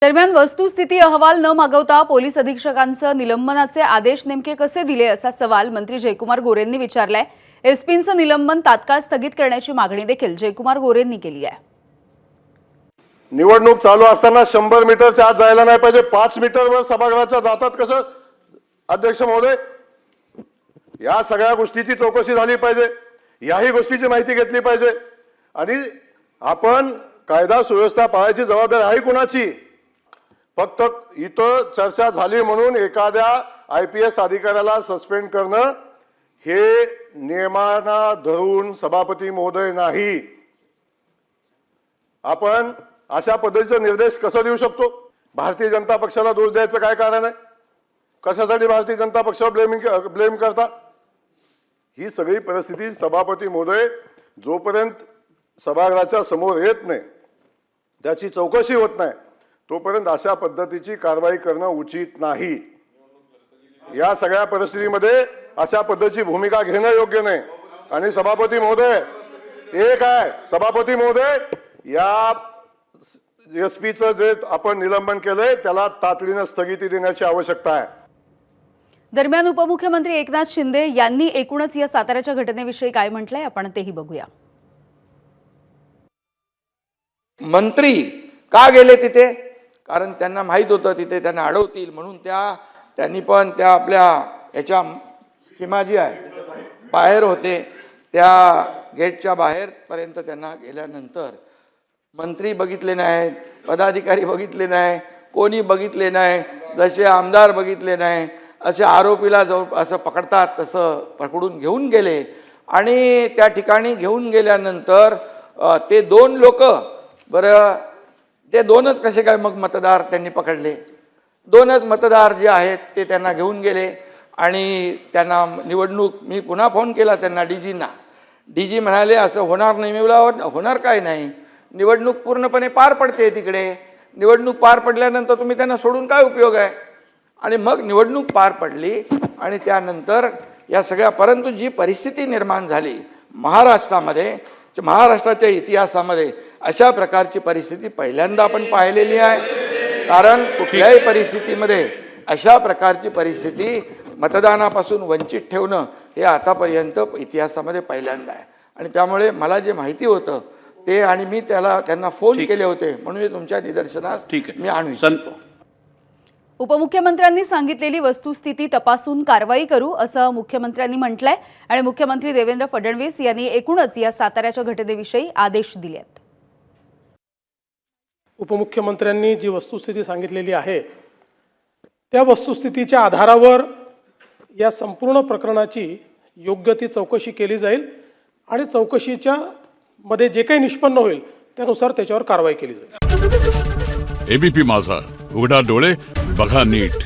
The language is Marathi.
दरम्यान वस्तुस्थिती अहवाल न मागवता पोलीस अधीक्षकांचे निलंबनाचे आदेश नेमके कसे दिले असा सवाल मंत्री जयकुमार गोरेंनी विचारलाय। एसपींचे निलंबन तात्काळ स्थगित करण्याची मागणी देखील जयकुमार गोरेंनी केली आहे। निवडणूक चालू असताना 100 मीटरच्या आत जायला नाही पाहिजे, 5 मीटरवर सभागृहाच्या जातात कसं अध्यक्ष महोदय? या सगळ्या गोष्टीची चौकशी झाली पाहिजे, याही गोष्टीची माहिती घेतली पाहिजे आणि आपण कायदा सुव्यवस्था पाळायची जबाबदारी आहे कुणाची? फक्त इथं चर्चा झाली म्हणून एखाद्या IPS अधिकाऱ्याला सस्पेंड करणं हे नियमांना धरून सभापती महोदय नाही। आपण अशा पद्धतीचे निर्देश कसे देऊ शकतो? भारतीय जनता पक्षाला दोष द्यायचं काय कारण आहे? कशासाठी भारतीय जनता पक्षावर ब्लेम करता? ही सगळी परिस्थिती सभापती महोदय जोपर्यंत सभागृहाच्या समोर येत नाही, त्याची चौकशी होत नाही, तोपर्यंत अशा पद्धतीची कारवाई करणं उचित नाही। या सगळ्या परिस्थितीमध्ये अशा पद्धतीची भूमिका घेणं योग्य नाही। आणि सभापती महोदय एक आहे, सभापती महोदय या एसपीचं जे आपण निलंबन केलंय त्याला तातडीने स्थगिती देण्याची आवश्यकता आहे। दरम्यान उपमुख्यमंत्री एकनाथ शिंदे यांनी एकूणच या साताऱ्याच्या घटनेविषयी काय म्हटलंय आपण तेही बघूया। मंत्री का गेले तिथे? कारण त्यांना माहित होतं तिथे त्यांना अडवतील म्हणून त्यांनी पण त्या आपल्या याच्या सीमाजी आहे बाहेर होते, त्या गेटच्या बाहेरपर्यंत त्यांना गेल्यानंतर मंत्री बघितले नाहीत, पदाधिकारी बघितले नाही, कोणी बघितले नाही, जसे आमदार बघितले नाही, असे आरोपीला जो असं पकडतात तसं पकडून घेऊन गेले। आणि त्या ठिकाणी घेऊन गेल्यानंतर ते 2 लोक बरं ते 2च कसे काय मग मतदार त्यांनी पकडले? 2च मतदार जे आहेत ते त्यांना घेऊन गेले आणि त्यांना निवडणूक मी पुन्हा फोन केला त्यांना डीजींना। डीजी म्हणाले असं होणार नाही। मी बोलला होणार काय नाही, निवडणूक पूर्णपणे पार पडते तिकडे, निवडणूक पार पडल्यानंतर तुम्ही त्यांना सोडून काय उपयोग आहे? आणि मग निवडणूक पार पडली आणि त्यानंतर या सगळ्या परंतु जी परिस्थिती निर्माण झाली महाराष्ट्रामध्ये, महाराष्ट्राच्या इतिहासामध्ये अशा प्रकारची परिस्थिती पहिल्यांदा आपण पाहिलेली आहे। कारण कुठल्याही परिस्थितीमध्ये अशा प्रकारची परिस्थिती मतदानापासून वंचित ठेवणं हे आतापर्यंत इतिहासामध्ये पहिल्यांदा आहे। आणि त्यामुळे मला जे माहिती होतं ते आणि मी त्यांना फोन केले होते म्हणून तुमच्या निदर्शनास मी आणू इच्छितो। उपमुख्यमंत्र्यांनी सांगितलेली वस्तुस्थिती तपासून कारवाई करू असं मुख्यमंत्र्यांनी म्हटलंय आणि मुख्यमंत्री देवेंद्र फडणवीस यांनी एकूणच या साताऱ्याच्या घटनेविषयी आदेश दिले आहेत। उपमुख्यमंत्र्यांनी जी वस्तुस्थिती सांगितलेली आहे त्या वस्तुस्थितीच्या आधारावर या संपूर्ण प्रकरणाची योग्य ती चौकशी केली जाईल आणि चौकशीच्या मध्ये जे काही निष्पन्न होईल त्यानुसार त्याच्यावर कारवाई केली जाईल। ABP माझा, उघडा डोळे बघा नीट।